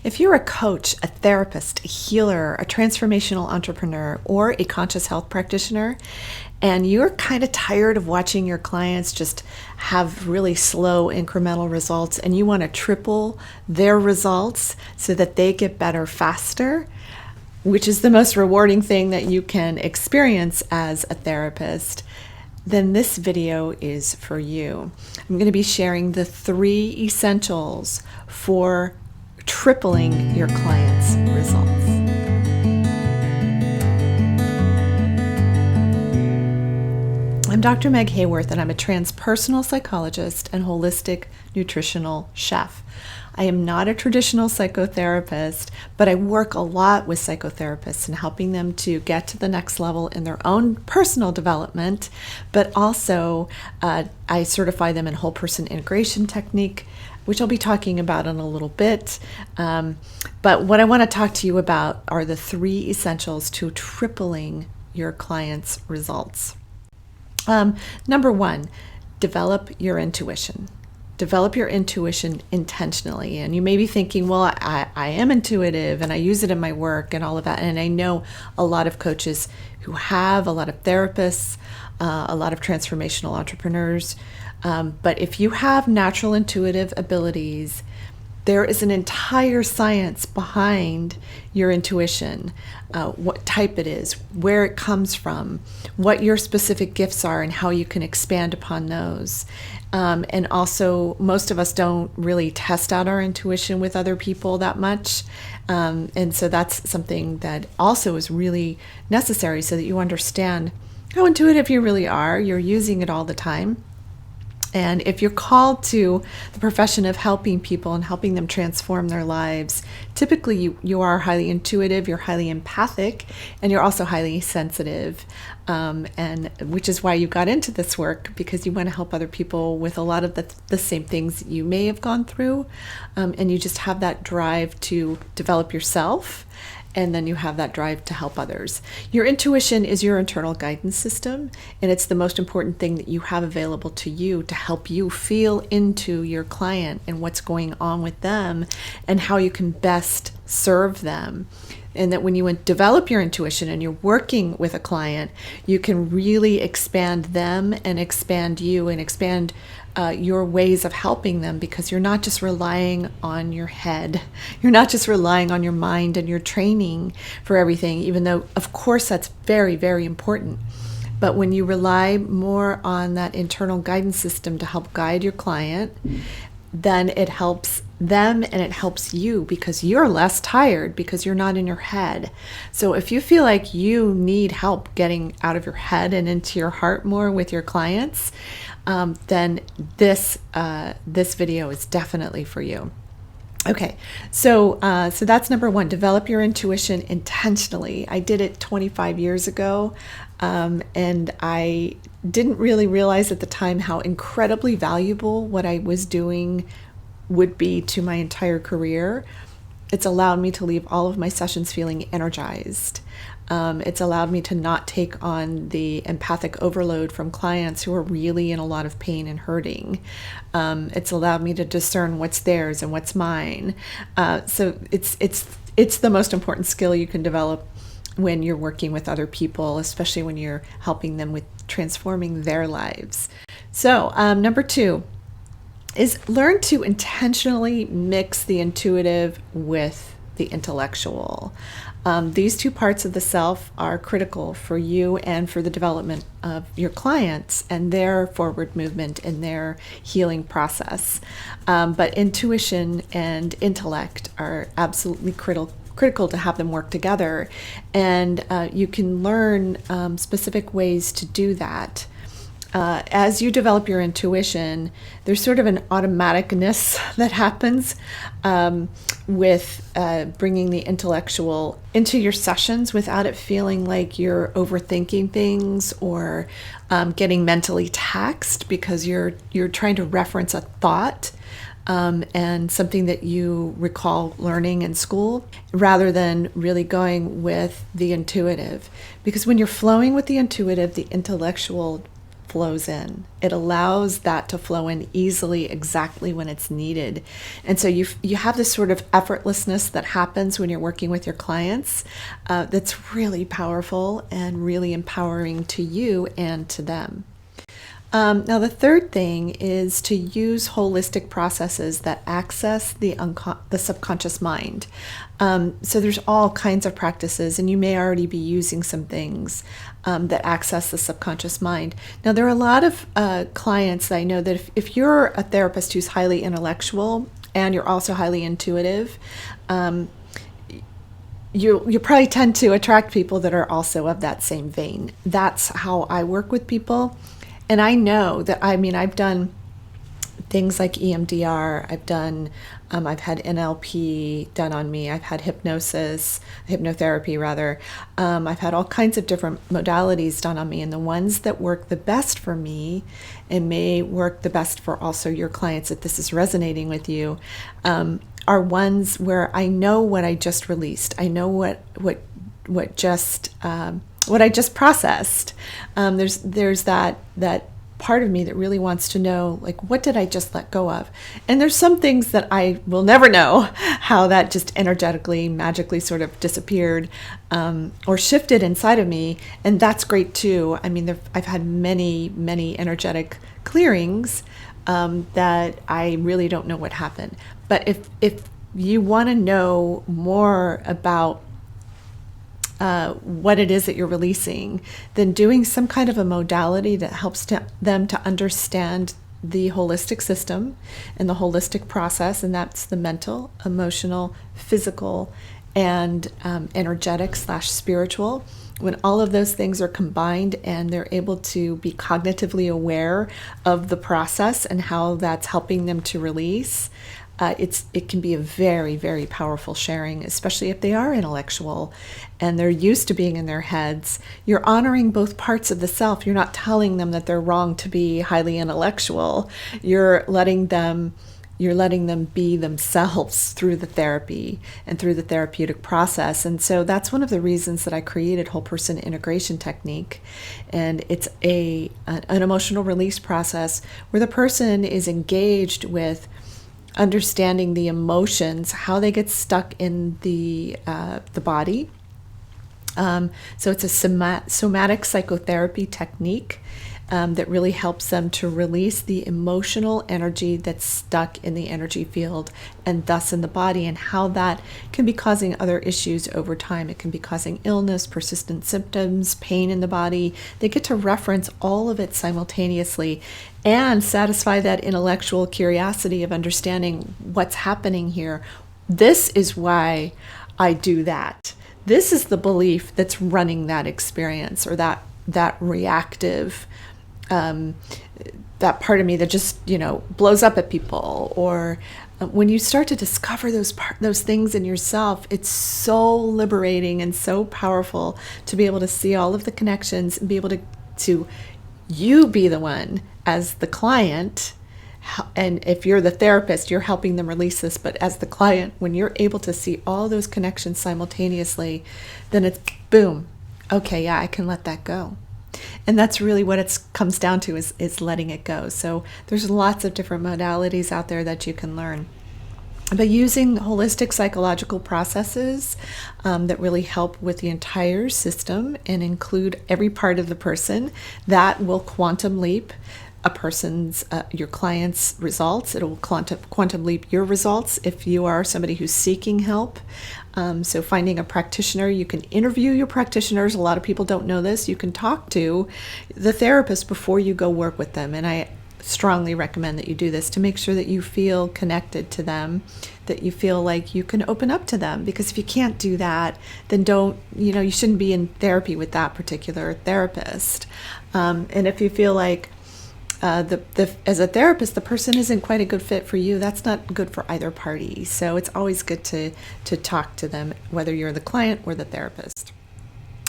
If you're a coach, a therapist, a healer, a transformational entrepreneur, or a conscious health practitioner, and you're kind of tired of watching your clients just have really slow incremental results and you want to triple their results so that they get better faster, which is the most rewarding thing that you can experience as a therapist, then this video is for you. I'm going to be sharing the 3 essentials for tripling your clients' results. I'm Dr. Meg Haworth, and I'm a transpersonal psychologist and holistic nutritional chef. I am not a traditional psychotherapist, but I work a lot with psychotherapists in helping them to get to the next level in their own personal development, but also I certify them in whole person integration technique, which I'll be talking about in a little bit. But what I want to talk to you about are the 3 essentials to tripling your clients' results. Number 1, develop your intuition. Develop your intuition intentionally. And you may be thinking, well, I am intuitive and I use it in my work and all of that. And I know a lot of coaches who have, a lot of therapists, a lot of transformational entrepreneurs. But if you have natural intuitive abilities, there is an entire science behind your intuition, what type it is, where it comes from, what your specific gifts are, and how you can expand upon those. And also, most of us don't really test out our intuition with other people that much. And so that's something that also is really necessary so that you understand how intuitive you really are. You're using it all the time. And if you're called to the profession of helping people and helping them transform their lives, typically you are highly intuitive, you're highly empathic, and you're also highly sensitive. And which is why you got into this work, because you want to help other people with a lot of the same things you may have gone through. And you just have that drive to develop yourself. And then you have that drive to help others. Your intuition is your internal guidance system, and it's the most important thing that you have available to you to help you feel into your client and what's going on with them and how you can best serve them. And that when you develop your intuition and you're working with a client, you can really expand them and expand you and expand your ways of helping them, because you're not just relying on your head. You're not just relying on your mind and your training for everything, even though, of course, that's very, very important. But when you rely more on that internal guidance system to help guide your client, then it helps them and it helps you, because you're less tired because you're not in your head. So if you feel like you need help getting out of your head and into your heart more with your clients, then this video is definitely for you. Okay, so that's number 1. Develop your intuition intentionally. I did it 25 years ago, and I didn't really realize at the time how incredibly valuable what I was doing would be to my entire career. It's allowed me to leave all of my sessions feeling energized. It's allowed me to not take on the empathic overload from clients who are really in a lot of pain and hurting. It's allowed me to discern what's theirs and what's mine. So it's the most important skill you can develop when you're working with other people, especially when you're helping them with transforming their lives. So number 2 is learn to intentionally mix the intuitive with the intellectual. These 2 parts of the self are critical for you and for the development of your clients and their forward movement and their healing process. But intuition and intellect are absolutely critical to have them work together. And you can learn specific ways to do that. As you develop your intuition, there's sort of an automaticness that happens with bringing the intellectual into your sessions without it feeling like you're overthinking things or getting mentally taxed because you're trying to reference a thought and something that you recall learning in school, rather than really going with the intuitive. Because when you're flowing with the intuitive, the intellectual flows in. It allows that to flow in easily, exactly when it's needed. And so you have this sort of effortlessness that happens when you're working with your clients that's really powerful and really empowering to you and to them. Now, the third thing is to use holistic processes that access the subconscious mind. So there's all kinds of practices, and you may already be using some things that access the subconscious mind. Now, there are a lot of clients that I know that if you're a therapist who's highly intellectual and you're also highly intuitive, you probably tend to attract people that are also of that same vein. That's how I work with people. And I know that, I've done things like EMDR, I've had NLP done on me, I've had hypnotherapy rather. I've had all kinds of different modalities done on me, and the ones that work the best for me and may work the best for also your clients, if this is resonating with you, are ones where I know what I just released. I know what I just processed. There's that part of me that really wants to know, like, what did I just let go of? And there's some things that I will never know how that just energetically, magically sort of disappeared or shifted inside of me, and that's great too. I've had many, many energetic clearings that I really don't know what happened. But if you want to know more about what it is that you're releasing, then doing some kind of a modality that helps them to understand the holistic system and the holistic process, and that's the mental, emotional, physical, and energetic/spiritual. When all of those things are combined and they're able to be cognitively aware of the process and how that's helping them to release, it can be a very, very powerful sharing, especially if they are intellectual and they're used to being in their heads. You're honoring both parts of the self. You're not telling them that they're wrong to be highly intellectual. You're letting them be themselves through the therapy and through the therapeutic process. And so that's one of the reasons that I created whole person integration technique. And it's an emotional release process where the person is engaged with understanding the emotions, how they get stuck in the body. So it's a somatic psychotherapy technique that really helps them to release the emotional energy that's stuck in the energy field and thus in the body, and how that can be causing other issues over time. It can be causing illness, persistent symptoms, pain in the body. They get to reference all of it simultaneously and satisfy that intellectual curiosity of understanding what's happening here. This is why I do that. This is the belief that's running that experience, or that reactive that part of me that just blows up at people. Or when you start to discover those things in yourself, it's so liberating and so powerful to be able to see all of the connections and be able to you be the one as the client. And if you're the therapist, you're helping them release this. But as the client, when you're able to see all those connections simultaneously, then it's boom. Okay, yeah, I can let that go. And that's really what it comes down to, is letting it go. So there's lots of different modalities out there that you can learn. But using holistic psychological processes that really help with the entire system and include every part of the person, that will quantum leap your client's results. It will quantum leap your results if you are somebody who's seeking help. So finding a practitioner, you can interview your practitioners. A lot of people don't know this. You can talk to the therapist before you go work with them. And I strongly recommend that you do this to make sure that you feel connected to them, that you feel like you can open up to them. Because if you can't do that, then you shouldn't be in therapy with that particular therapist. And if you feel like as a therapist, the person isn't quite a good fit for you, that's not good for either party. So it's always good to talk to them, whether you're the client or the therapist.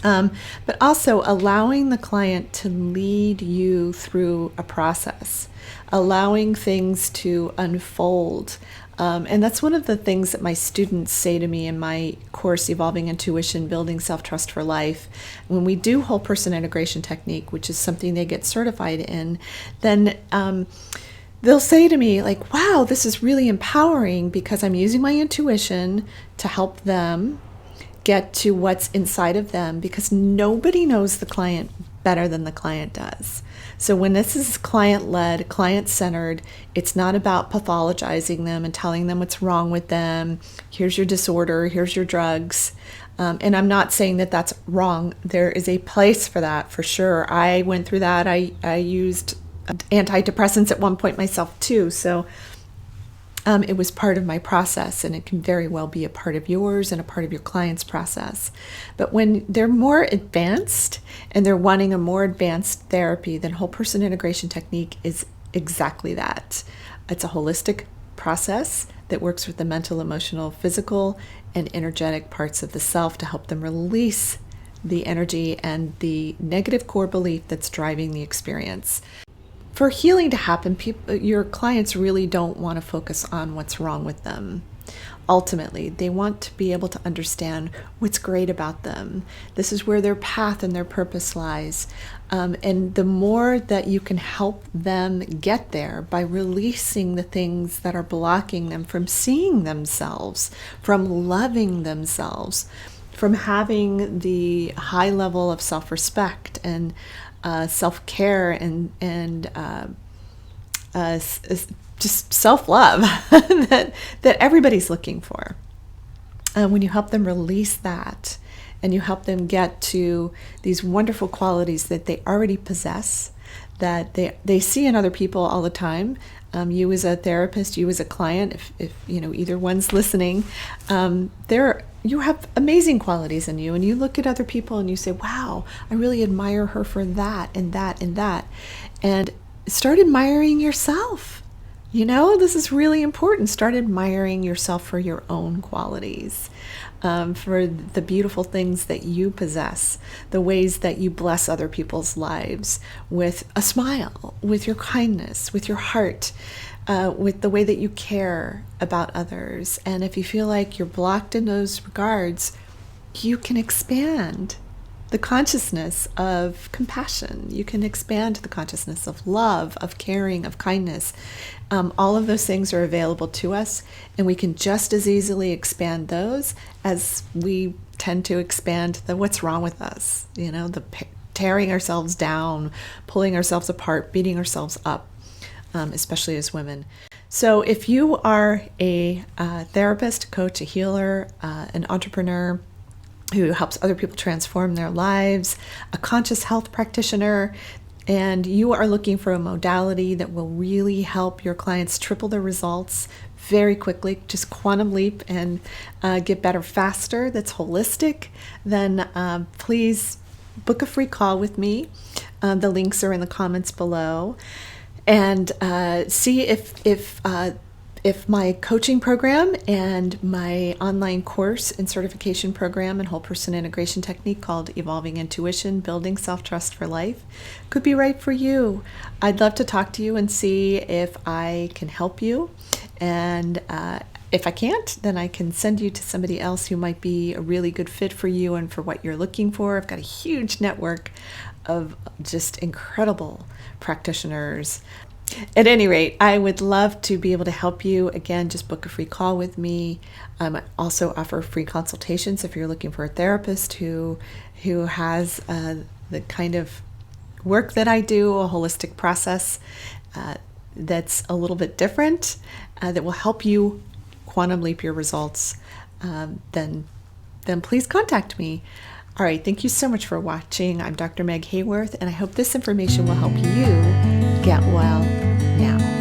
But also allowing the client to lead you through a process, allowing things to unfold And that's one of the things that my students say to me in my course, Evolving Intuition, Building Self-Trust for Life. When we do whole person integration technique, which is something they get certified in, then they'll say to me like, wow, this is really empowering because I'm using my intuition to help them get to what's inside of them, because nobody knows the client better than the client does. So when this is client-led, client-centered, it's not about pathologizing them and telling them what's wrong with them. Here's your disorder, here's your drugs. And I'm not saying that that's wrong. There is a place for that, for sure. I went through that. I used antidepressants at one point myself too. So it was part of my process, and it can very well be a part of yours and a part of your client's process. But when they're more advanced and they're wanting a more advanced therapy, then whole person integration technique is exactly that. It's a holistic process that works with the mental, emotional, physical, and energetic parts of the self to help them release the energy and the negative core belief that's driving the experience. For healing to happen, your clients really don't want to focus on what's wrong with them. Ultimately, they want to be able to understand what's great about them. This is where their path and their purpose lies. And the more that you can help them get there by releasing the things that are blocking them from seeing themselves, from loving themselves, from having the high level of self-respect and self-care and just self-love that everybody's looking for. When you help them release that and you help them get to these wonderful qualities that they already possess, that they see in other people all the time, you as a therapist, you as a client, if either one's listening, you have amazing qualities in you, and you look at other people and you say, wow, I really admire her for that and that and that. And start admiring yourself. This is really important. Start admiring yourself for your own qualities, for the beautiful things that you possess, the ways that you bless other people's lives with a smile, with your kindness, with your heart, with the way that you care about others. And if you feel like you're blocked in those regards, you can expand the consciousness of compassion. You can expand the consciousness of love, of caring, of kindness. All of those things are available to us, and we can just as easily expand those as we tend to expand the what's wrong with us, the tearing ourselves down, pulling ourselves apart, beating ourselves up, especially as women. So if you are a therapist, coach, a healer, an entrepreneur who helps other people transform their lives, a conscious health practitioner, and you are looking for a modality that will really help your clients triple their results very quickly, just quantum leap and get better faster, that's holistic, then please book a free call with me. The links are in the comments below. And see if my coaching program and my online course and certification program and whole person integration technique called Evolving Intuition, Building Self-Trust for Life could be right for you. I'd love to talk to you and see if I can help you. And if I can't, then I can send you to somebody else who might be a really good fit for you and for what you're looking for. I've got a huge network of just incredible practitioners. At any rate, I would love to be able to help you. Again, just book a free call with me. I also offer free consultations if you're looking for a therapist who has the kind of work that I do, a holistic process that's a little bit different, that will help you quantum leap your results. Then please contact me. All right, thank you so much for watching. I'm Dr. Meg Haworth, and I hope this information will help you get well now.